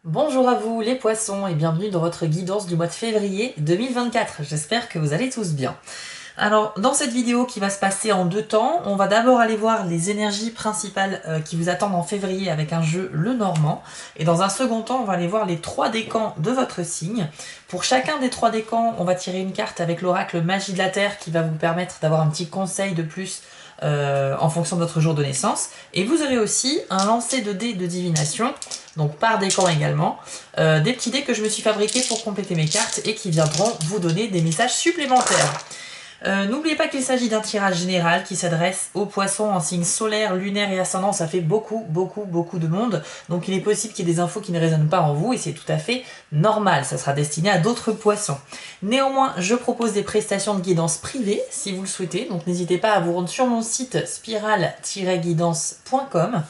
Bonjour à vous les poissons et bienvenue dans votre guidance du mois de février 2024. J'espère que vous allez tous bien. Alors dans cette vidéo qui va se passer en deux temps, on va d'abord aller voir les énergies principales qui vous attendent en février avec un jeu le Normand. Et dans un second temps, on va aller voir les trois décans de votre signe. Pour chacun des trois décans, on va tirer une carte avec l'oracle Magie de la Terre qui va vous permettre d'avoir un petit conseil de plus en fonction de votre jour de naissance. Et vous aurez aussi un lancer de dés de divination, donc par décan également, des petits dés que je me suis fabriqués pour compléter mes cartes et qui viendront vous donner des messages supplémentaires. N'oubliez pas qu'il s'agit d'un tirage général qui s'adresse aux poissons en signe solaire, lunaire et ascendant. Ça fait beaucoup de monde, donc il est possible qu'il y ait des infos qui ne résonnent pas en vous et c'est tout à fait normal, ça sera destiné à d'autres poissons. Néanmoins, je propose des prestations de guidance privées si vous le souhaitez, donc n'hésitez pas à vous rendre sur mon site spiral-guidance.com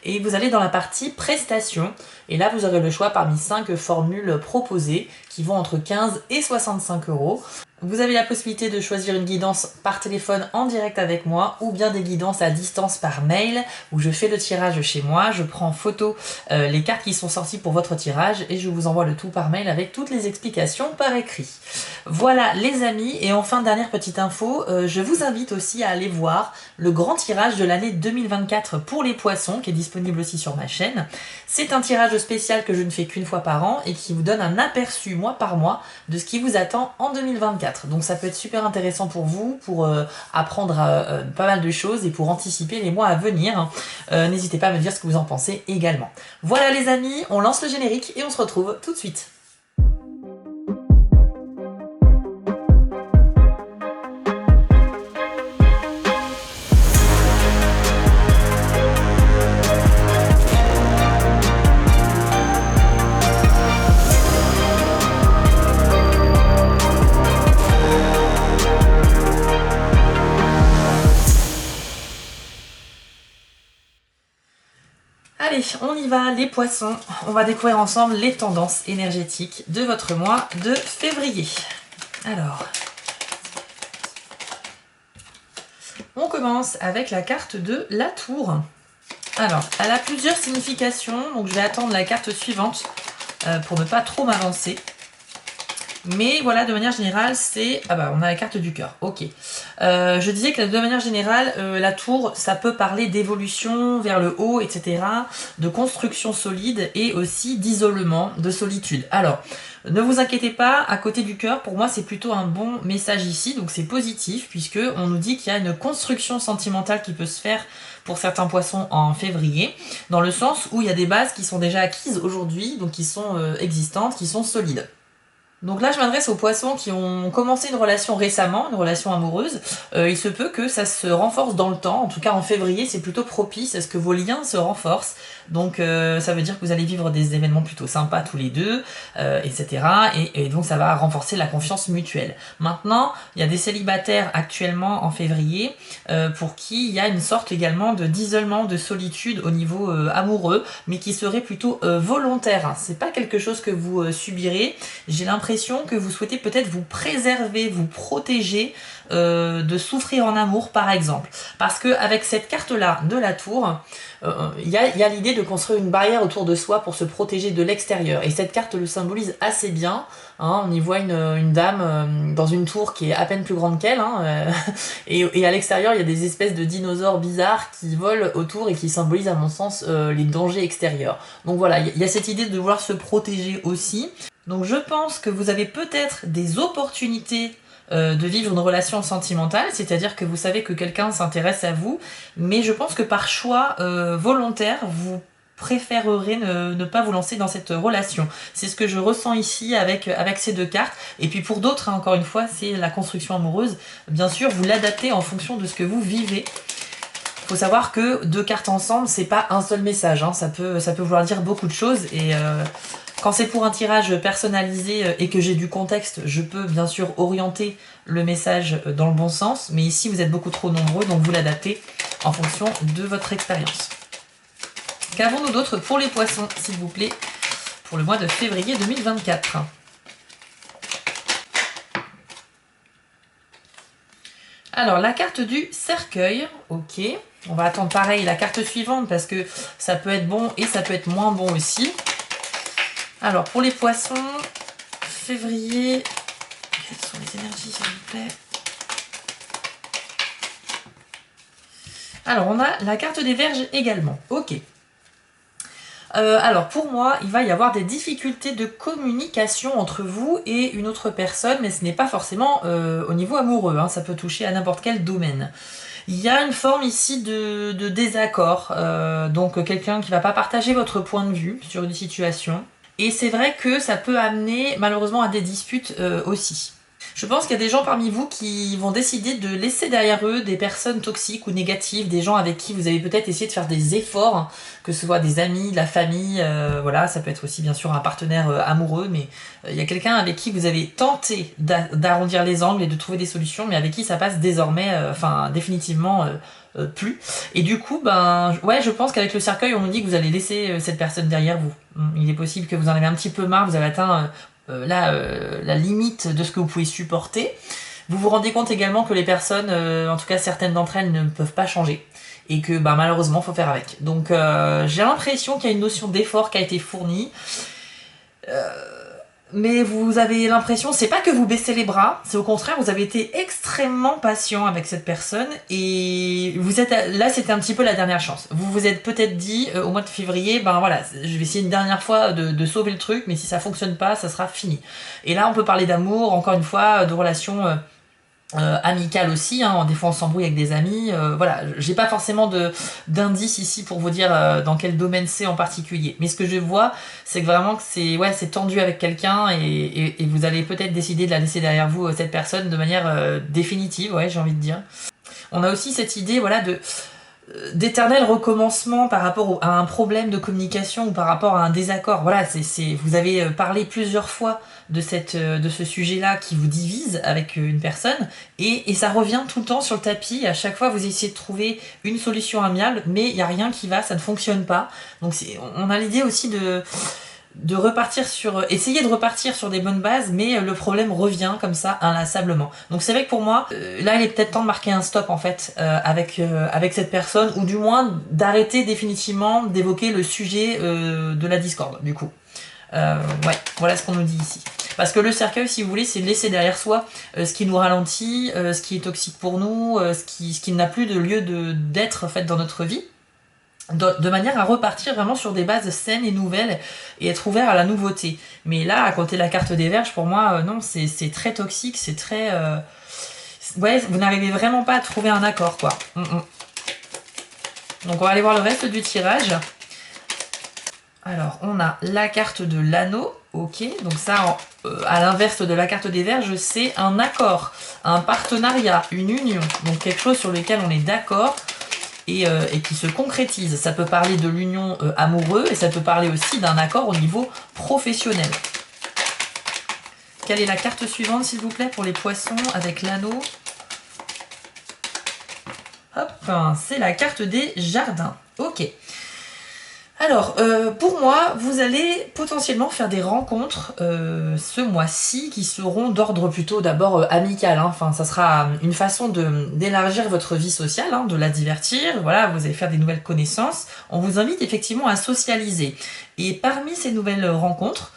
et vous allez dans la partie prestations et là vous aurez le choix parmi 5 formules proposées qui vont entre 15 et 65 euros. Vous avez la possibilité de choisir une guidance par téléphone en direct avec moi ou bien des guidances à distance par mail où je fais le tirage chez moi, je prends en photo les cartes qui sont sorties pour votre tirage et je vous envoie le tout par mail avec toutes les explications par écrit. Voilà les amis, et enfin dernière petite info, je vous invite aussi à aller voir le grand tirage de l'année 2024 pour les poissons qui est disponible aussi sur ma chaîne. C'est un tirage spécial que je ne fais qu'une fois par an et qui vous donne un aperçu mois par mois de ce qui vous attend en 2024. Donc ça peut être super intéressant pour vous, pour apprendre pas mal de choses et pour anticiper les mois à venir. N'hésitez pas à me dire ce que vous en pensez également. Voilà les amis, on lance le générique et on se retrouve tout de suite. Allez, on y va les poissons, on va découvrir ensemble les tendances énergétiques de votre mois de février. Alors, on commence avec la carte de la tour. Alors, elle a plusieurs significations, donc je vais attendre la carte suivante pour ne pas trop m'avancer. Mais voilà, de manière générale, c'est... Ah bah, on a la carte du cœur, ok. Je disais que de manière générale, la tour, ça peut parler d'évolution vers le haut, etc., de construction solide et aussi d'isolement, de solitude. Alors, ne vous inquiétez pas, à côté du cœur, pour moi, c'est plutôt un bon message ici, donc c'est positif, puisque on nous dit qu'il y a une construction sentimentale qui peut se faire pour certains poissons en février, dans le sens où il y a des bases qui sont déjà acquises aujourd'hui, donc qui sont existantes, qui sont solides. Donc là, je m'adresse aux poissons qui ont commencé une relation récemment, une relation amoureuse. Il se peut que ça se renforce dans le temps. En tout cas, en février, c'est plutôt propice à ce que vos liens se renforcent. Donc ça veut dire que vous allez vivre des événements plutôt sympas tous les deux, etc. Et donc ça va renforcer la confiance mutuelle. Maintenant, il y a des célibataires actuellement en février pour qui il y a une sorte également d'isolement, de solitude au niveau amoureux, mais qui serait plutôt volontaire. C'est pas quelque chose que vous subirez. J'ai l'impression que vous souhaitez peut-être vous préserver, vous protéger de souffrir en amour par exemple. Parce que avec cette carte-là de la tour, il y a l'idée de construire une barrière autour de soi pour se protéger de l'extérieur. Et cette carte le symbolise assez bien. Hein, on y voit une dame dans une tour qui est à peine plus grande qu'elle. Hein, et à l'extérieur, il y a des espèces de dinosaures bizarres qui volent autour et qui symbolisent à mon sens les dangers extérieurs. Donc voilà, il y a cette idée de vouloir se protéger aussi. Donc je pense que vous avez peut-être des opportunités de vivre une relation sentimentale, c'est-à-dire que vous savez que quelqu'un s'intéresse à vous, mais je pense que par choix volontaire, vous préférerez ne pas vous lancer dans cette relation. C'est ce que je ressens ici avec ces deux cartes. Et puis pour d'autres, hein, encore une fois, c'est la construction amoureuse. Bien sûr, vous l'adaptez en fonction de ce que vous vivez. Faut savoir que deux cartes ensemble, c'est pas un seul message. Hein. Ça peut vouloir dire beaucoup de choses et... Quand c'est pour un tirage personnalisé et que j'ai du contexte, je peux bien sûr orienter le message dans le bon sens, mais ici vous êtes beaucoup trop nombreux, donc vous l'adaptez en fonction de votre expérience. Qu'avons-nous d'autre pour les poissons, s'il vous plaît, pour le mois de février 2024 ? Alors, la carte du cercueil, ok. On va attendre pareil la carte suivante parce que ça peut être bon et ça peut être moins bon aussi. Alors, pour les poissons, février... Quelles sont les énergies, s'il vous plaît? Alors, on a la carte des Vierges également. Ok. Alors, pour moi, il va y avoir des difficultés de communication entre vous et une autre personne, mais ce n'est pas forcément au niveau amoureux, hein, ça peut toucher à n'importe quel domaine. Il y a une forme ici de désaccord, donc quelqu'un qui va pas partager votre point de vue sur une situation. Et c'est vrai que ça peut amener malheureusement à des disputes aussi. Je pense qu'il y a des gens parmi vous qui vont décider de laisser derrière eux des personnes toxiques ou négatives, des gens avec qui vous avez peut-être essayé de faire des efforts, que ce soit des amis, de la famille, voilà, ça peut être aussi bien sûr un partenaire amoureux, mais il y a quelqu'un avec qui vous avez tenté d'arrondir les angles et de trouver des solutions, mais avec qui ça passe désormais, enfin définitivement plus. Et du coup, ben ouais, je pense qu'avec le cercueil, on nous dit que vous allez laisser cette personne derrière vous. Il est possible que vous en avez un petit peu marre, vous avez atteint la limite de ce que vous pouvez supporter. Vous vous rendez compte également que les personnes, en tout cas certaines d'entre elles, ne peuvent pas changer. Et que bah, malheureusement, il faut faire avec. Donc j'ai l'impression qu'il y a une notion d'effort qui a été fournie. Mais vous avez l'impression, c'est pas que vous baissez les bras, c'est au contraire, vous avez été extrêmement patient avec cette personne et vous êtes là, c'était un petit peu la dernière chance. Vous vous êtes peut-être dit au mois de février, ben voilà, je vais essayer une dernière fois de sauver le truc, mais si ça fonctionne pas, ça sera fini. Et là, on peut parler d'amour, encore une fois, de relations amicales aussi, hein. Des fois on s'embrouille avec des amis, voilà, j'ai pas forcément d'indices ici pour vous dire dans quel domaine c'est en particulier, mais ce que je vois c'est que vraiment que c'est tendu avec quelqu'un et vous allez peut-être décider de la laisser derrière vous cette personne de manière définitive, ouais, j'ai envie de dire. On a aussi cette idée voilà d'éternel recommencement par rapport à un problème de communication ou par rapport à un désaccord. Voilà, vous avez parlé plusieurs fois de ce sujet-là qui vous divise avec une personne et ça revient tout le temps sur le tapis. À chaque fois, vous essayez de trouver une solution amiable, mais il n'y a rien qui va, ça ne fonctionne pas. Donc on a l'idée aussi de repartir essayer de repartir sur des bonnes bases, mais le problème revient comme ça inlassablement. Donc c'est vrai que pour moi, là il est peut-être temps de marquer un stop en fait avec cette personne, ou du moins d'arrêter définitivement d'évoquer le sujet de la discorde du coup. Ouais, voilà ce qu'on nous dit ici. Parce que le cercueil, si vous voulez, c'est de laisser derrière soi ce qui nous ralentit, ce qui est toxique pour nous, ce qui n'a plus de lieu d'être en fait dans notre vie. De manière à repartir vraiment sur des bases saines et nouvelles et être ouvert à la nouveauté. Mais là, à côté de la carte des Vierges, pour moi, non, c'est très toxique, c'est très... Ouais, vous n'arrivez vraiment pas à trouver un accord, quoi. Donc on va aller voir le reste du tirage. Alors, on a la carte de l'anneau, ok, donc ça, à l'inverse de la carte des Vierges, c'est un accord, un partenariat, une union, donc quelque chose sur lequel on est d'accord, et qui se concrétise. Ça peut parler de l'union amoureuse et ça peut parler aussi d'un accord au niveau professionnel. Quelle est la carte suivante, s'il vous plaît, pour les poissons avec l'anneau? Hop, c'est la carte des jardins. Ok. Alors, pour moi, vous allez potentiellement faire des rencontres ce mois-ci qui seront d'ordre plutôt d'abord amical. Hein. Enfin, ça sera une façon d'élargir votre vie sociale, hein, de la divertir. Voilà, vous allez faire des nouvelles connaissances. On vous invite effectivement à socialiser. Et parmi ces nouvelles rencontres,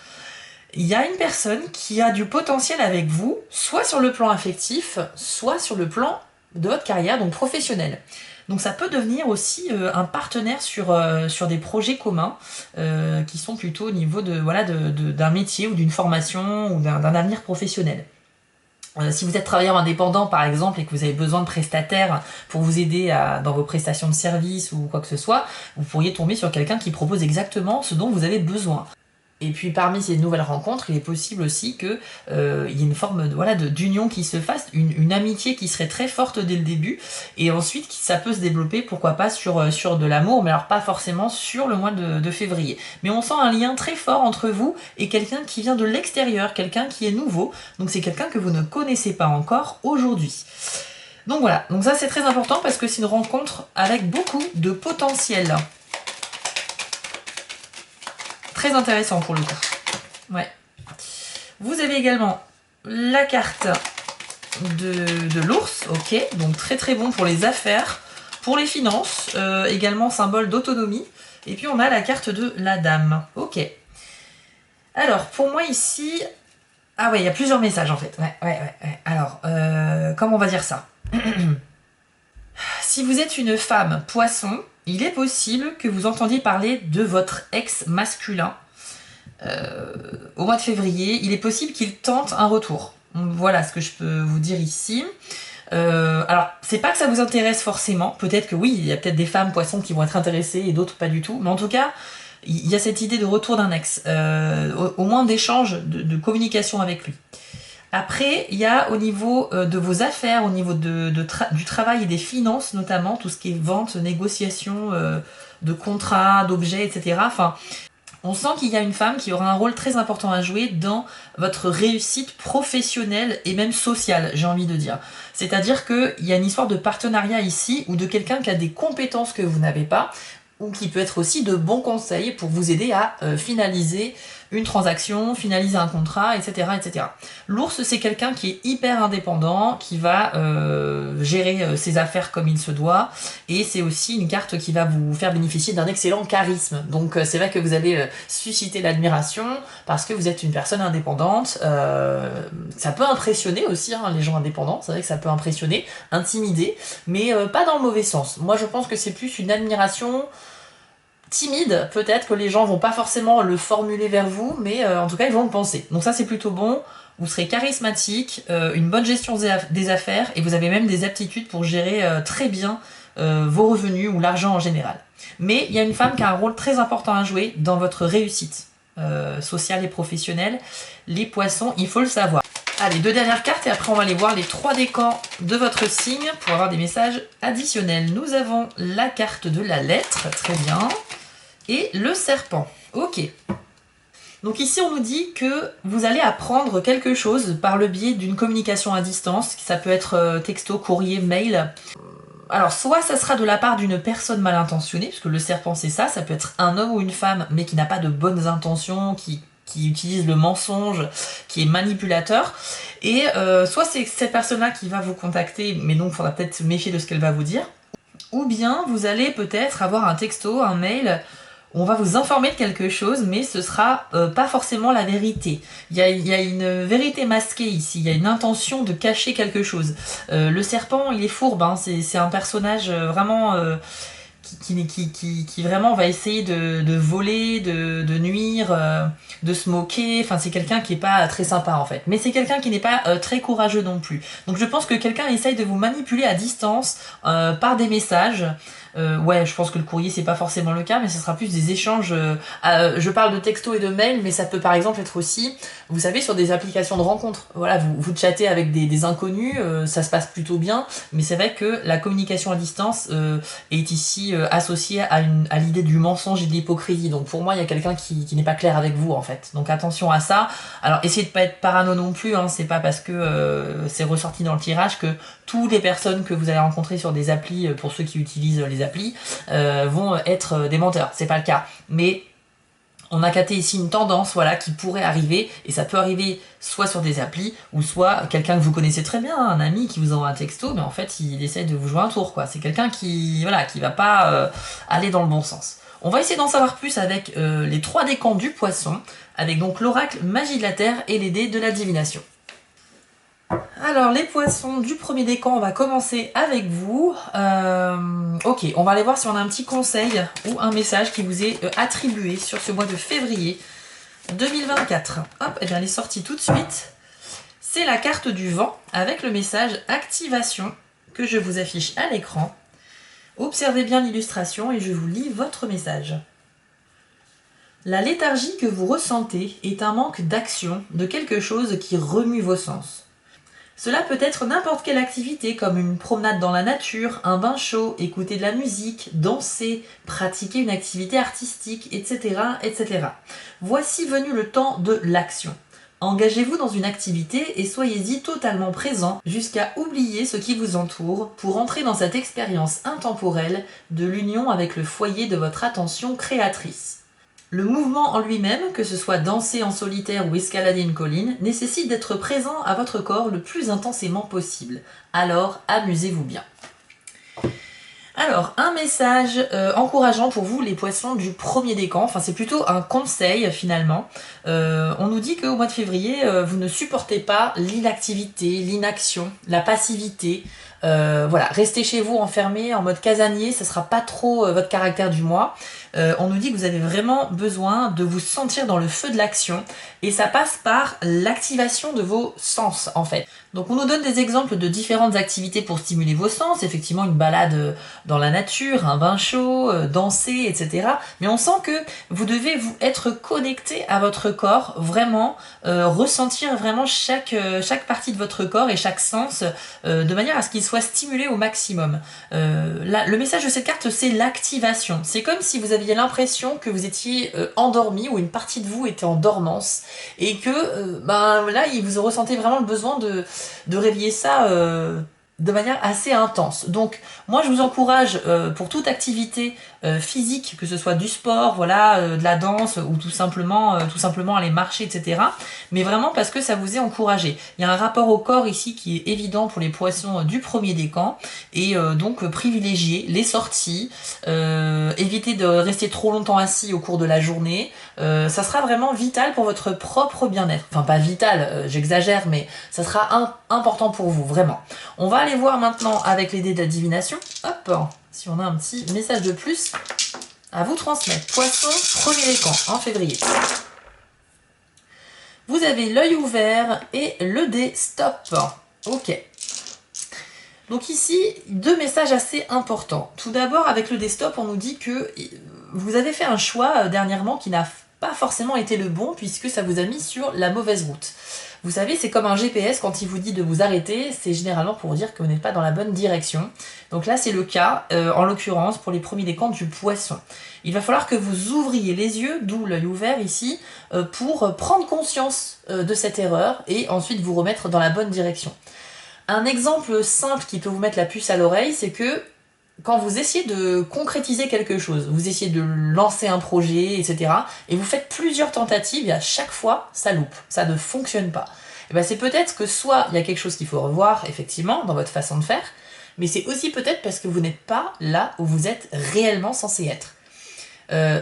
il y a une personne qui a du potentiel avec vous, soit sur le plan affectif, soit sur le plan de votre carrière, donc professionnelle. Donc ça peut devenir aussi un partenaire sur des projets communs qui sont plutôt au niveau d'un métier ou d'une formation ou d'un avenir professionnel. Si vous êtes travailleur indépendant par exemple et que vous avez besoin de prestataires pour vous aider dans vos prestations de services ou quoi que ce soit, vous pourriez tomber sur quelqu'un qui propose exactement ce dont vous avez besoin. Et puis parmi ces nouvelles rencontres, il est possible aussi qu'il y ait une forme d'union qui se fasse, une amitié qui serait très forte dès le début, et ensuite ça peut se développer, pourquoi pas, sur de l'amour, mais alors pas forcément sur le mois de février. Mais on sent un lien très fort entre vous et quelqu'un qui vient de l'extérieur, quelqu'un qui est nouveau, donc c'est quelqu'un que vous ne connaissez pas encore aujourd'hui. Donc voilà, donc ça c'est très important parce que c'est une rencontre avec beaucoup de potentiel. Très intéressant pour le coup. Ouais. Vous avez également la carte de l'ours, ok, donc très très bon pour les affaires, pour les finances, également symbole d'autonomie. Et puis on a la carte de la dame, ok. Alors, pour moi ici... Ah ouais, il y a plusieurs messages en fait. Ouais. Alors, comment on va dire ça? Si vous êtes une femme poisson, il est possible que vous entendiez parler de votre ex masculin au mois de février. Il est possible qu'il tente un retour. Voilà ce que je peux vous dire ici. Alors, c'est pas que ça vous intéresse forcément. Peut-être que oui, il y a peut-être des femmes poissons qui vont être intéressées et d'autres pas du tout. Mais en tout cas, il y a cette idée de retour d'un ex. Au moins d'échange, de communication avec lui. Après, il y a au niveau de vos affaires, au niveau du travail et des finances notamment, tout ce qui est vente, négociation de contrats, d'objets, etc. Enfin, on sent qu'il y a une femme qui aura un rôle très important à jouer dans votre réussite professionnelle et même sociale, j'ai envie de dire. C'est-à-dire qu'il y a une histoire de partenariat ici, ou de quelqu'un qui a des compétences que vous n'avez pas, ou qui peut être aussi de bons conseils pour vous aider à finaliser une transaction, finaliser un contrat, etc. etc. L'ours, c'est quelqu'un qui est hyper indépendant, qui va gérer ses affaires comme il se doit, et c'est aussi une carte qui va vous faire bénéficier d'un excellent charisme. Donc c'est vrai que vous allez susciter l'admiration, parce que vous êtes une personne indépendante. Ça peut impressionner aussi, hein, les gens indépendants, c'est vrai que ça peut impressionner, intimider, mais pas dans le mauvais sens. Moi je pense que c'est plus une admiration timide, peut-être que les gens vont pas forcément le formuler vers vous, mais en tout cas ils vont le penser. Donc ça c'est plutôt bon, vous serez charismatique, une bonne gestion des affaires, et vous avez même des aptitudes pour gérer très bien vos revenus ou l'argent en général. Mais il y a une femme qui a un rôle très important à jouer dans votre réussite sociale et professionnelle. Les poissons, il faut le savoir. Allez, 2 dernières cartes et après on va aller voir les 3 décans de votre signe pour avoir des messages additionnels. Nous avons la carte de la lettre, très bien. Et le serpent. Ok. Donc ici, on nous dit que vous allez apprendre quelque chose par le biais d'une communication à distance. Ça peut être texto, courrier, mail. Alors, soit ça sera de la part d'une personne mal intentionnée, puisque le serpent, c'est ça. Ça peut être un homme ou une femme, mais qui n'a pas de bonnes intentions, qui utilise le mensonge, qui est manipulateur. Et soit c'est cette personne-là qui va vous contacter, mais donc il faudra peut-être se méfier de ce qu'elle va vous dire. Ou bien vous allez peut-être avoir un texto, un mail... On va vous informer de quelque chose, mais ce sera pas forcément la vérité. Il y a une vérité masquée ici, il y a une intention de cacher quelque chose. Le serpent, il est fourbe, hein, c'est un personnage vraiment qui vraiment va essayer de voler, de nuire, de se moquer. Enfin, c'est quelqu'un qui est pas très sympa en fait. Mais c'est quelqu'un qui n'est pas très courageux non plus. Donc je pense que quelqu'un essaye de vous manipuler à distance par des messages. Ouais, je pense que le courrier c'est pas forcément le cas, mais ce sera plus des échanges. Je parle de texto et de mail, mais ça peut par exemple être aussi, vous savez, sur des applications de rencontres. Voilà, vous chattez avec des inconnus, ça se passe plutôt bien, mais c'est vrai que la communication à distance est ici associée à l'idée du mensonge et de l'hypocrisie. Donc pour moi, il y a quelqu'un qui n'est pas clair avec vous en fait. Donc attention à ça. Alors essayez de pas être parano non plus, hein, c'est pas parce que c'est ressorti dans le tirage que toutes les personnes que vous allez rencontrer sur des applis, pour ceux qui utilisent les applis, vont être des menteurs. C'est pas le cas. Mais on a capté ici une tendance, voilà, qui pourrait arriver, et ça peut arriver soit sur des applis, ou soit quelqu'un que vous connaissez très bien, un ami qui vous envoie un texto, mais en fait il essaie de vous jouer un tour, quoi. C'est quelqu'un qui, voilà, qui va pas aller dans le bon sens. On va essayer d'en savoir plus avec les 3 décans du poisson, avec donc l'oracle magie de la terre et les dés de la divination. Alors les poissons du premier décan, on va commencer avec vous. Ok, on va aller voir si on a un petit conseil ou un message qui vous est attribué sur ce mois de février 2024. Hop, et bien elle est sortie tout de suite. C'est la carte du vent avec le message activation que je vous affiche à l'écran. Observez bien l'illustration et je vous lis votre message. La léthargie que vous ressentez est un manque d'action, de quelque chose qui remue vos sens. Cela peut être n'importe quelle activité comme une promenade dans la nature, un bain chaud, écouter de la musique, danser, pratiquer une activité artistique, etc., etc. Voici venu le temps de l'action. Engagez-vous dans une activité et soyez-y totalement présent jusqu'à oublier ce qui vous entoure pour entrer dans cette expérience intemporelle de l'union avec le foyer de votre attention créatrice. Le mouvement en lui-même, que ce soit danser en solitaire ou escalader une colline, nécessite d'être présent à votre corps le plus intensément possible. Alors, amusez-vous bien. Alors, un message encourageant pour vous, les poissons du premier décan. Enfin, c'est plutôt un conseil, finalement. On nous dit qu'au mois de février, vous ne supportez pas l'inactivité, l'inaction, la passivité. Voilà, restez chez vous enfermés en mode casanier, ce sera pas trop votre caractère du mois. On nous dit que vous avez vraiment besoin de vous sentir dans le feu de l'action et ça passe par l'activation de vos sens en fait. Donc on nous donne des exemples de différentes activités pour stimuler vos sens, effectivement une balade dans la nature, un bain chaud, danser, etc. Mais on sent que vous devez vous être connecté à votre corps, vraiment ressentir vraiment chaque partie de votre corps et chaque sens de manière à ce qu'il soit stimulé au maximum. Là, le message de cette carte, c'est l'activation. C'est comme si vous aviez l'impression que vous étiez endormi ou une partie de vous était en dormance et que là, vous ressentez vraiment le besoin de réveiller ça de manière assez intense. Donc moi je vous encourage pour toute activité physique, que ce soit du sport, voilà, de la danse ou tout simplement aller marcher, etc. Mais vraiment parce que ça vous est encouragé. Il y a un rapport au corps ici qui est évident pour les poissons du premier décan et donc privilégier les sorties, éviter de rester trop longtemps assis au cours de la journée. Ça sera vraiment vital pour votre propre bien-être. Enfin pas vital, j'exagère, mais ça sera important pour vous, vraiment. On va aller voir maintenant avec les dés de la divination. Hop, si on a un petit message de plus à vous transmettre. Poisson, premier décan en février. Vous avez l'œil ouvert et le dé stop. Ok. Donc ici, deux messages assez importants. Tout d'abord, avec le dé stop, on nous dit que vous avez fait un choix dernièrement qui n'a pas forcément été le bon puisque ça vous a mis sur la mauvaise route. Vous savez, c'est comme un GPS, quand il vous dit de vous arrêter, c'est généralement pour vous dire que vous n'êtes pas dans la bonne direction. Donc là, c'est le cas, en l'occurrence, pour les premiers décans du poisson. Il va falloir que vous ouvriez les yeux, d'où l'œil ouvert ici, pour prendre conscience de cette erreur et ensuite vous remettre dans la bonne direction. Un exemple simple qui peut vous mettre la puce à l'oreille, c'est que quand vous essayez de concrétiser quelque chose, vous essayez de lancer un projet, etc., et vous faites plusieurs tentatives, et à chaque fois, ça loupe, ça ne fonctionne pas. Et ben c'est peut-être que soit il y a quelque chose qu'il faut revoir, effectivement, dans votre façon de faire, mais c'est aussi peut-être parce que vous n'êtes pas là où vous êtes réellement censé être.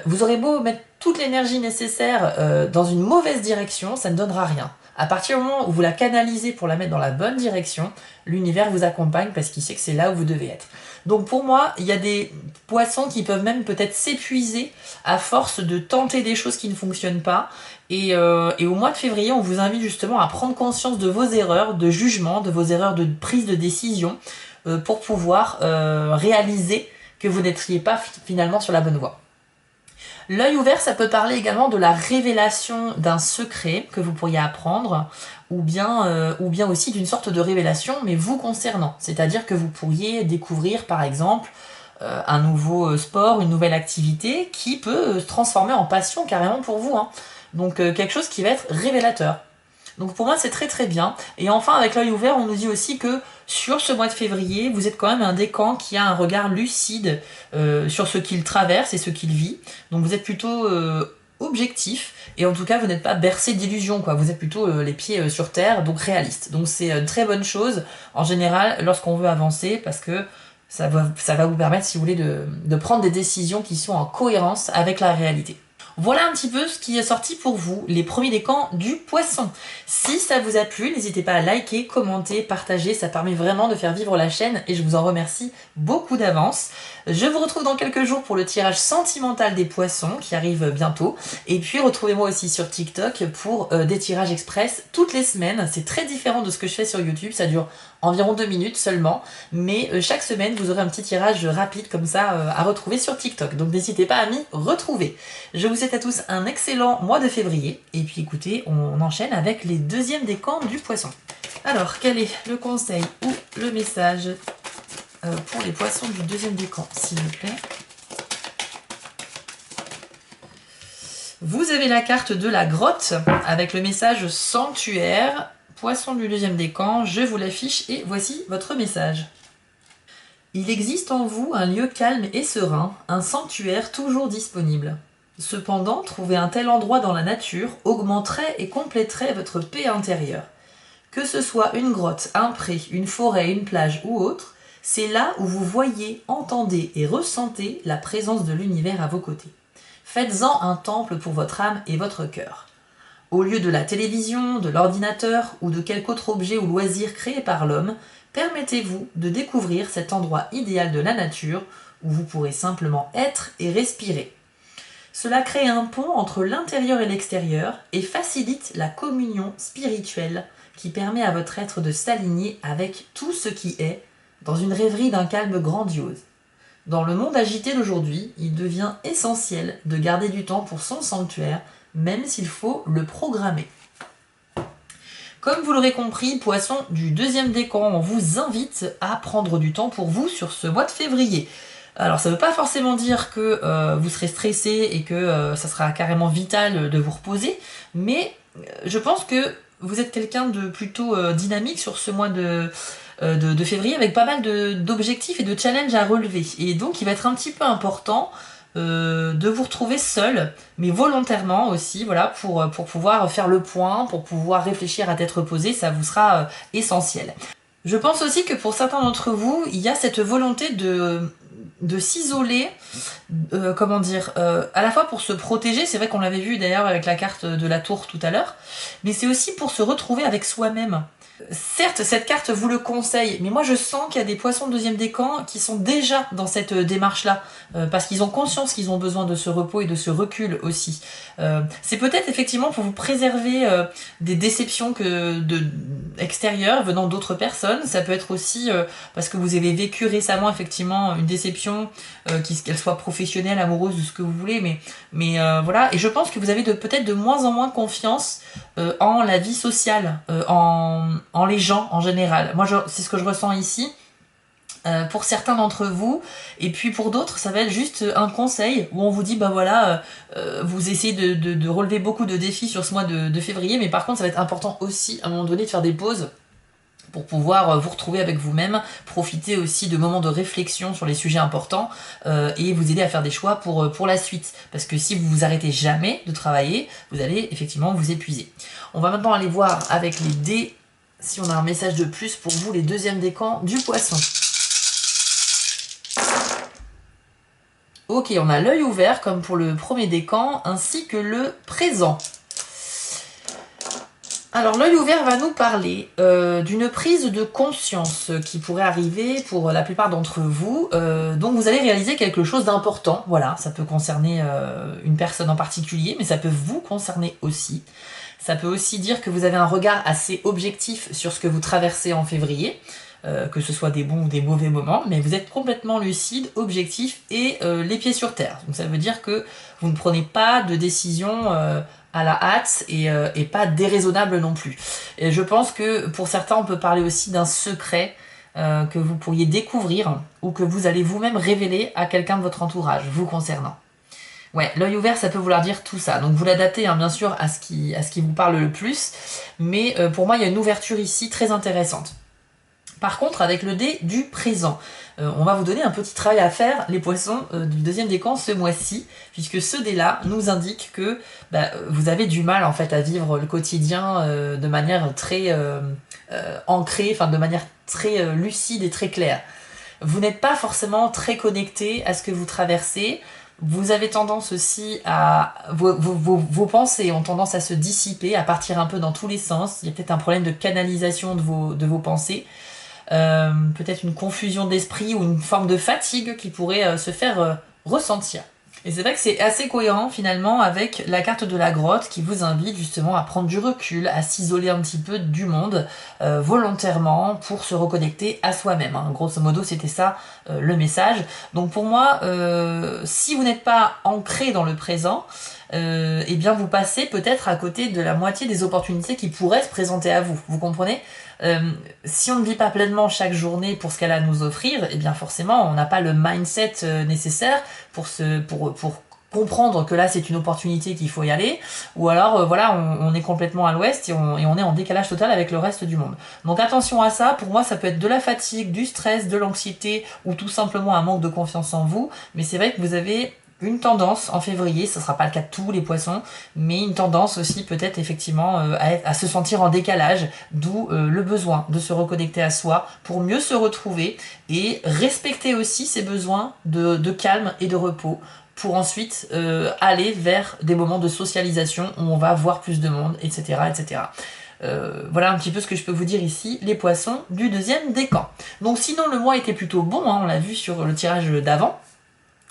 Vous aurez beau mettre toute l'énergie nécessaire dans une mauvaise direction, ça ne donnera rien. À partir du moment où vous la canalisez pour la mettre dans la bonne direction, l'univers vous accompagne parce qu'il sait que c'est là où vous devez être. Donc pour moi, il y a des poissons qui peuvent même peut-être s'épuiser à force de tenter des choses qui ne fonctionnent pas. Et au mois de février, on vous invite justement à prendre conscience de vos erreurs de jugement, de vos erreurs de prise de décision pour pouvoir réaliser que vous n'étiez pas finalement sur la bonne voie. L'œil ouvert, ça peut parler également de la révélation d'un secret que vous pourriez apprendre, ou bien aussi d'une sorte de révélation, mais vous concernant. C'est-à-dire que vous pourriez découvrir, par exemple, un nouveau sport, une nouvelle activité qui peut se transformer en passion carrément pour vous. Hein. Donc quelque chose qui va être révélateur. Donc pour moi c'est très très bien. Et enfin avec l'œil ouvert on nous dit aussi que sur ce mois de février vous êtes quand même un décan qui a un regard lucide sur ce qu'il traverse et ce qu'il vit. Donc vous êtes plutôt objectif et en tout cas vous n'êtes pas bercé d'illusions quoi. Vous êtes plutôt les pieds sur terre donc réaliste. Donc c'est une très bonne chose en général lorsqu'on veut avancer parce que ça va vous permettre si vous voulez de prendre des décisions qui sont en cohérence avec la réalité. Voilà un petit peu ce qui est sorti pour vous, les premiers décans du poisson. Si ça vous a plu, n'hésitez pas à liker, commenter, partager, ça permet vraiment de faire vivre la chaîne et je vous en remercie beaucoup d'avance. Je vous retrouve dans quelques jours pour le tirage sentimental des poissons qui arrive bientôt. Et puis retrouvez-moi aussi sur TikTok pour des tirages express toutes les semaines. C'est très différent de ce que je fais sur YouTube, ça dure environ 2 minutes seulement. Mais chaque semaine, vous aurez un petit tirage rapide comme ça à retrouver sur TikTok. Donc n'hésitez pas à m'y retrouver. Je vous souhaite à tous un excellent mois de février. Et puis écoutez, on enchaîne avec les deuxièmes décans du poisson. Alors, quel est le conseil ou le message pour les poissons du deuxième décan, s'il vous plaît? Vous avez la carte de la grotte avec le message sanctuaire. Poisson du deuxième décan, je vous l'affiche et voici votre message. Il existe en vous un lieu calme et serein, un sanctuaire toujours disponible. Cependant, trouver un tel endroit dans la nature augmenterait et compléterait votre paix intérieure. Que ce soit une grotte, un pré, une forêt, une plage ou autre, C'est là où vous voyez, entendez et ressentez la présence de l'univers à vos côtés. Faites-en un temple pour votre âme et votre cœur. Au lieu de la télévision, de l'ordinateur ou de quelque autre objet ou loisir créé par l'homme, permettez-vous de découvrir cet endroit idéal de la nature où vous pourrez simplement être et respirer. Cela crée un pont entre l'intérieur et l'extérieur et facilite la communion spirituelle qui permet à votre être de s'aligner avec tout ce qui est dans une rêverie d'un calme grandiose. Dans le monde agité d'aujourd'hui, il devient essentiel de garder du temps pour son sanctuaire, même s'il faut le programmer. Comme vous l'aurez compris, poissons du deuxième décan, on vous invite à prendre du temps pour vous sur ce mois de février. Alors ça ne veut pas forcément dire que vous serez stressé et que ça sera carrément vital de vous reposer, mais je pense que vous êtes quelqu'un de plutôt dynamique sur ce mois de février avec pas mal d'objectifs et de challenges à relever. Et donc il va être un petit peu important de vous retrouver seul, mais volontairement aussi, voilà, pour pouvoir faire le point, pour pouvoir réfléchir à tête reposée, ça vous sera essentiel. Je pense aussi que pour certains d'entre vous, il y a cette volonté de s'isoler, à la fois pour se protéger, c'est vrai qu'on l'avait vu d'ailleurs avec la carte de la tour tout à l'heure, mais c'est aussi pour se retrouver avec soi-même. Certes, cette carte vous le conseille, mais moi je sens qu'il y a des poissons de deuxième décan qui sont déjà dans cette démarche-là, parce qu'ils ont conscience qu'ils ont besoin de ce repos et de ce recul aussi. C'est peut-être effectivement pour vous préserver des déceptions extérieures venant d'autres personnes. Ça peut être aussi parce que vous avez vécu récemment effectivement une déception, qu'elle soit professionnelle, amoureuse ou ce que vous voulez, mais voilà. Et je pense que vous avez peut-être de moins en moins confiance en la vie sociale, en les gens en général. Moi, c'est ce que je ressens ici. Pour certains d'entre vous, et puis pour d'autres, ça va être juste un conseil où on vous dit, bah voilà, vous essayez de relever beaucoup de défis sur ce mois de février, mais par contre, ça va être important aussi, à un moment donné, de faire des pauses pour pouvoir vous retrouver avec vous-même, profiter aussi de moments de réflexion sur les sujets importants et vous aider à faire des choix pour la suite. Parce que si vous vous arrêtez jamais de travailler, vous allez effectivement vous épuiser. On va maintenant aller voir avec les dés si on a un message de plus pour vous, les deuxièmes décans du poisson. Ok, on a l'œil ouvert comme pour le premier décan, ainsi que le présent. Alors l'œil ouvert va nous parler d'une prise de conscience qui pourrait arriver pour la plupart d'entre vous. Donc vous allez réaliser quelque chose d'important. Voilà, ça peut concerner une personne en particulier, mais ça peut vous concerner aussi. Ça peut aussi dire que vous avez un regard assez objectif sur ce que vous traversez en février. Que ce soit des bons ou des mauvais moments, mais vous êtes complètement lucide, objectif et les pieds sur terre. Donc ça veut dire que vous ne prenez pas de décision à la hâte et pas déraisonnable non plus. Et je pense que pour certains, on peut parler aussi d'un secret que vous pourriez découvrir ou que vous allez vous-même révéler à quelqu'un de votre entourage, vous concernant. Ouais, l'œil ouvert, ça peut vouloir dire tout ça. Donc vous l'adaptez, hein, bien sûr, à ce qui vous parle le plus, mais pour moi, il y a une ouverture ici très intéressante. Par contre, avec le dé du présent, on va vous donner un petit travail à faire, les poissons du deuxième décan ce mois-ci, puisque ce dé-là nous indique que vous avez du mal en fait à vivre le quotidien de manière très ancrée, enfin de manière très lucide et très claire. Vous n'êtes pas forcément très connecté à ce que vous traversez. Vous avez tendance aussi à... Vos pensées ont tendance à se dissiper, à partir un peu dans tous les sens. Il y a peut-être un problème de canalisation de vos pensées. Peut-être une confusion d'esprit ou une forme de fatigue qui pourrait se faire ressentir. Et c'est vrai que c'est assez cohérent finalement avec la carte de la grotte qui vous invite justement à prendre du recul, à s'isoler un petit peu du monde volontairement pour se reconnecter à soi-même. Hein. Grosso modo, c'était ça le message. Donc pour moi, si vous n'êtes pas ancré dans le présent, eh bien vous passez peut-être à côté de la moitié des opportunités qui pourraient se présenter à vous. Vous comprenez ? Si on ne vit pas pleinement chaque journée pour ce qu'elle a à nous offrir, eh bien forcément on n'a pas le mindset nécessaire pour comprendre que là c'est une opportunité qu'il faut y aller, ou alors voilà on est complètement à l'ouest et on est en décalage total avec le reste du monde. Donc attention à ça, pour moi ça peut être de la fatigue, du stress, de l'anxiété ou tout simplement un manque de confiance en vous, mais c'est vrai que vous avez une tendance en février, ce ne sera pas le cas de tous les poissons, mais une tendance aussi peut-être effectivement à se sentir en décalage, d'où le besoin de se reconnecter à soi pour mieux se retrouver et respecter aussi ses besoins de calme et de repos pour ensuite aller vers des moments de socialisation où on va voir plus de monde, etc. etc. Voilà un petit peu ce que je peux vous dire ici, les poissons du deuxième décan. Donc sinon le mois était plutôt bon, hein, on l'a vu sur le tirage d'avant.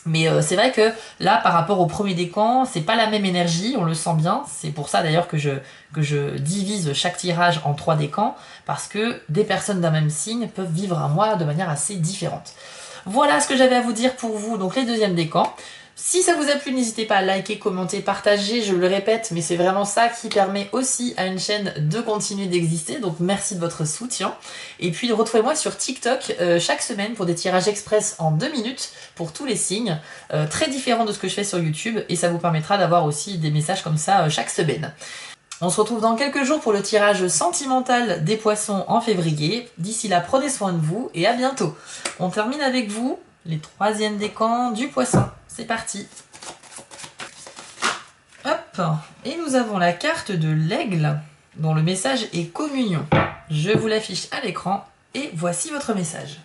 Mais c'est vrai que là, par rapport au premier décan, c'est pas la même énergie, on le sent bien. C'est pour ça d'ailleurs que je divise chaque tirage en 3 décans, parce que des personnes d'un même signe peuvent vivre un mois de manière assez différente. Voilà ce que j'avais à vous dire pour vous, donc les deuxièmes décans. Si ça vous a plu, n'hésitez pas à liker, commenter, partager, je le répète, mais c'est vraiment ça qui permet aussi à une chaîne de continuer d'exister, donc merci de votre soutien. Et puis retrouvez-moi sur TikTok chaque semaine pour des tirages express en 2 minutes pour tous les signes, très différents de ce que je fais sur YouTube, et ça vous permettra d'avoir aussi des messages comme ça chaque semaine. On se retrouve dans quelques jours pour le tirage sentimental des poissons en février. D'ici là, prenez soin de vous et à bientôt. On termine avec vous, les 3e décans du poisson. C'est parti. Hop, et nous avons la carte de l'aigle, dont le message est communion. Je vous l'affiche à l'écran, et voici votre message.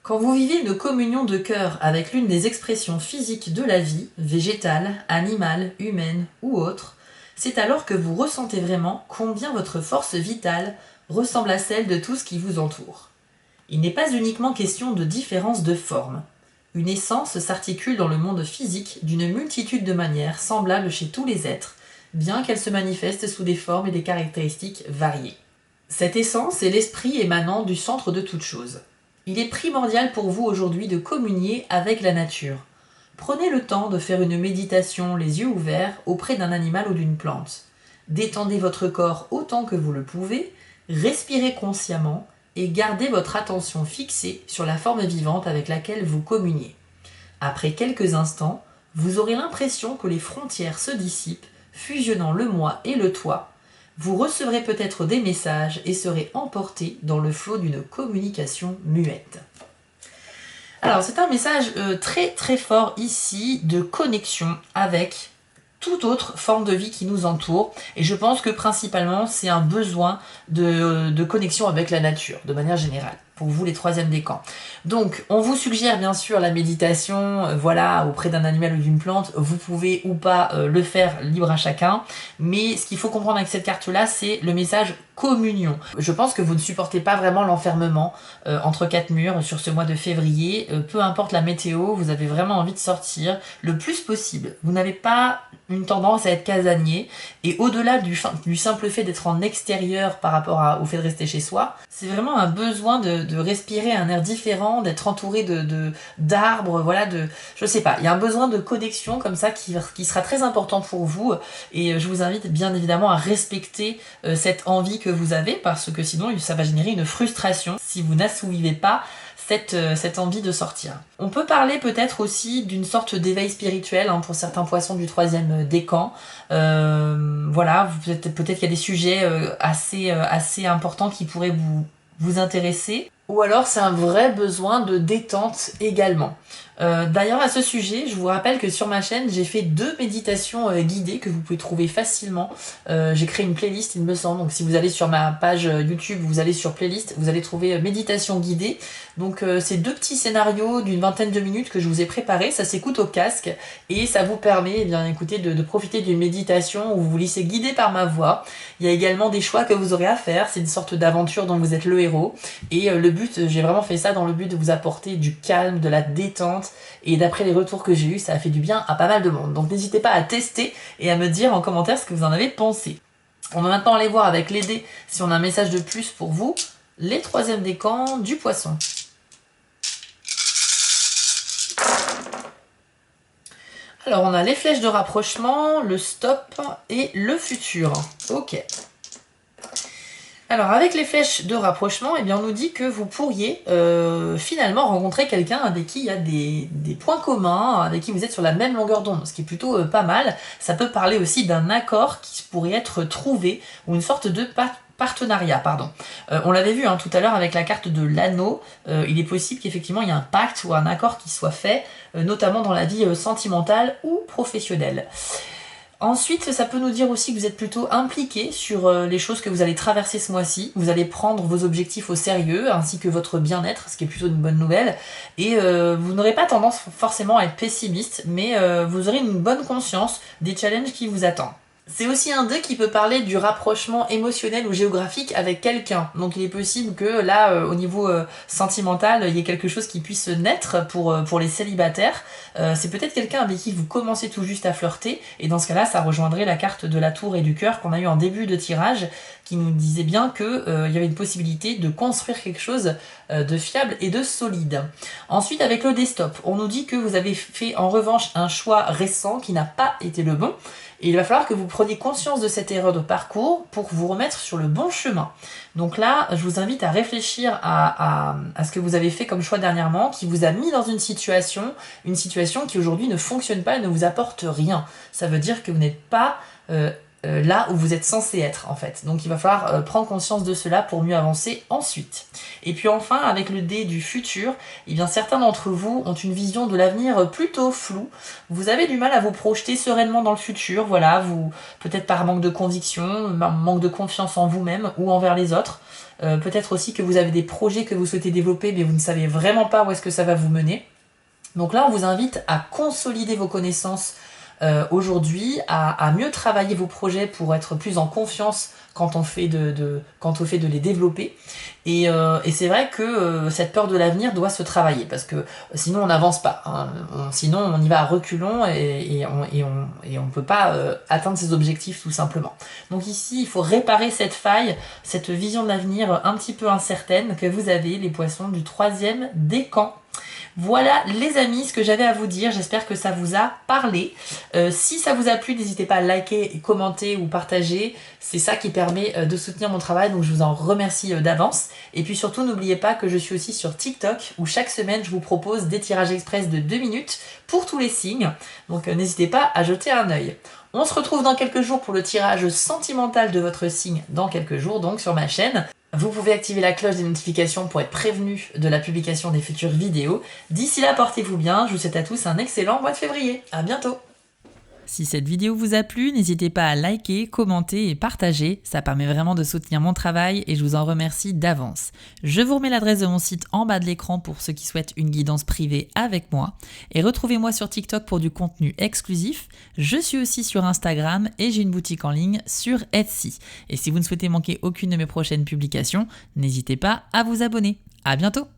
Quand vous vivez une communion de cœur avec l'une des expressions physiques de la vie, végétale, animale, humaine ou autre, c'est alors que vous ressentez vraiment combien votre force vitale ressemble à celle de tout ce qui vous entoure. Il n'est pas uniquement question de différence de forme. Une essence s'articule dans le monde physique d'une multitude de manières semblables chez tous les êtres, bien qu'elle se manifeste sous des formes et des caractéristiques variées. Cette essence est l'esprit émanant du centre de toute chose. Il est primordial pour vous aujourd'hui de communier avec la nature. Prenez le temps de faire une méditation les yeux ouverts auprès d'un animal ou d'une plante. Détendez votre corps autant que vous le pouvez, respirez consciemment et gardez votre attention fixée sur la forme vivante avec laquelle vous communiez. Après quelques instants, vous aurez l'impression que les frontières se dissipent, fusionnant le moi et le toi. Vous recevrez peut-être des messages et serez emporté dans le flot d'une communication muette. Alors c'est un message très très fort ici de connexion avec toute autre forme de vie qui nous entoure, et je pense que principalement c'est un besoin de connexion avec la nature de manière générale pour vous les 3e décans. Donc on vous suggère bien sûr la méditation, voilà, auprès d'un animal ou d'une plante. Vous pouvez ou pas le faire, libre à chacun, mais ce qu'il faut comprendre avec cette carte là, c'est le message communion. Je pense que vous ne supportez pas vraiment l'enfermement entre 4 murs sur ce mois de février. Peu importe la météo, vous avez vraiment envie de sortir le plus possible. Vous n'avez pas une tendance à être casanier, et au-delà du simple fait d'être en extérieur par rapport au fait de rester chez soi, c'est vraiment un besoin de respirer un air différent, d'être entouré d'arbres, voilà, je sais pas, il y a un besoin de connexion comme ça qui sera très important pour vous, et je vous invite bien évidemment à respecter cette envie que vous avez, parce que sinon ça va générer une frustration si vous n'assouvissez pas cette envie de sortir. On peut parler peut-être aussi d'une sorte d'éveil spirituel pour certains poissons du 3e décan. Voilà, peut-être qu'il y a des sujets assez importants qui pourraient vous intéresser. Ou alors c'est un vrai besoin de détente également. D'ailleurs à ce sujet, je vous rappelle que sur ma chaîne, j'ai fait 2 méditations guidées que vous pouvez trouver facilement. J'ai créé une playlist, il me semble, donc si vous allez sur ma page YouTube, vous allez sur playlist, vous allez trouver méditation guidée. Donc c'est 2 petits scénarios d'une vingtaine de minutes que je vous ai préparés, ça s'écoute au casque, et ça vous permet, eh bien, écoutez, de profiter d'une méditation où vous vous laissez guider par ma voix. Il y a également des choix que vous aurez à faire, c'est une sorte d'aventure dont vous êtes le héros, et le but, j'ai vraiment fait ça dans le but de vous apporter du calme, de la détente, et d'après les retours que j'ai eus, ça a fait du bien à pas mal de monde. Donc n'hésitez pas à tester et à me dire en commentaire ce que vous en avez pensé. On va maintenant aller voir avec les dés si on a un message de plus pour vous, les 3e décans du poisson. Alors on a les flèches de rapprochement, le stop et le futur. Ok. Alors avec les flèches de rapprochement, eh bien, on nous dit que vous pourriez finalement rencontrer quelqu'un avec qui il y a des points communs, avec qui vous êtes sur la même longueur d'onde, ce qui est plutôt pas mal. Ça peut parler aussi d'un accord qui pourrait être trouvé, ou une sorte de partenariat, pardon. On l'avait vu tout à l'heure avec la carte de l'anneau, il est possible qu'effectivement il y ait un pacte ou un accord qui soit fait, notamment dans la vie sentimentale ou professionnelle. Ensuite, ça peut nous dire aussi que vous êtes plutôt impliqué sur les choses que vous allez traverser ce mois-ci. Vous allez prendre vos objectifs au sérieux, ainsi que votre bien-être, ce qui est plutôt une bonne nouvelle. Et vous n'aurez pas tendance forcément à être pessimiste, mais vous aurez une bonne conscience des challenges qui vous attendent. C'est aussi un 2 qui peut parler du rapprochement émotionnel ou géographique avec quelqu'un. Donc il est possible que là, au niveau sentimental, il y ait quelque chose qui puisse naître pour les célibataires. C'est peut-être quelqu'un avec qui vous commencez tout juste à flirter. Et dans ce cas-là, ça rejoindrait la carte de la tour et du cœur qu'on a eu en début de tirage, qui nous disait bien qu'il y avait une possibilité de construire quelque chose de fiable et de solide. Ensuite, avec le desktop, on nous dit que vous avez fait en revanche un choix récent qui n'a pas été le bon. Et il va falloir que vous preniez conscience de cette erreur de parcours pour vous remettre sur le bon chemin. Donc là, je vous invite à réfléchir à ce que vous avez fait comme choix dernièrement, qui vous a mis dans une situation qui aujourd'hui ne fonctionne pas et ne vous apporte rien. Ça veut dire que vous n'êtes pas là où vous êtes censé être en fait. Donc il va falloir prendre conscience de cela pour mieux avancer ensuite. Et puis enfin, avec le dé du futur, eh bien certains d'entre vous ont une vision de l'avenir plutôt floue. Vous avez du mal à vous projeter sereinement dans le futur, voilà, vous peut-être par manque de conviction, manque de confiance en vous-même ou envers les autres. Peut-être aussi que vous avez des projets que vous souhaitez développer mais vous ne savez vraiment pas où est-ce que ça va vous mener. Donc là, on vous invite à consolider vos connaissances aujourd'hui, à mieux travailler vos projets pour être plus en confiance quand on fait de les développer. Et c'est vrai que cette peur de l'avenir doit se travailler parce que sinon on n'avance pas. Sinon on y va à reculons et on ne peut pas atteindre ses objectifs tout simplement. Donc ici il faut réparer cette faille, cette vision de l'avenir un petit peu incertaine que vous avez, les poissons du 3e décan. Voilà les amis ce que j'avais à vous dire, j'espère que ça vous a parlé. Si ça vous a plu, n'hésitez pas à liker, commenter ou partager, c'est ça qui permet de soutenir mon travail, donc je vous en remercie d'avance. Et puis surtout n'oubliez pas que je suis aussi sur TikTok où chaque semaine je vous propose des tirages express de 2 minutes pour tous les signes, donc n'hésitez pas à jeter un œil. On se retrouve dans quelques jours pour le tirage sentimental de votre signe dans quelques jours donc sur ma chaîne. Vous pouvez activer la cloche des notifications pour être prévenu de la publication des futures vidéos. D'ici là, portez-vous bien. Je vous souhaite à tous un excellent mois de février. À bientôt. Si cette vidéo vous a plu, n'hésitez pas à liker, commenter et partager. Ça permet vraiment de soutenir mon travail et je vous en remercie d'avance. Je vous remets l'adresse de mon site en bas de l'écran pour ceux qui souhaitent une guidance privée avec moi. Et retrouvez-moi sur TikTok pour du contenu exclusif. Je suis aussi sur Instagram et j'ai une boutique en ligne sur Etsy. Et si vous ne souhaitez manquer aucune de mes prochaines publications, n'hésitez pas à vous abonner. À bientôt!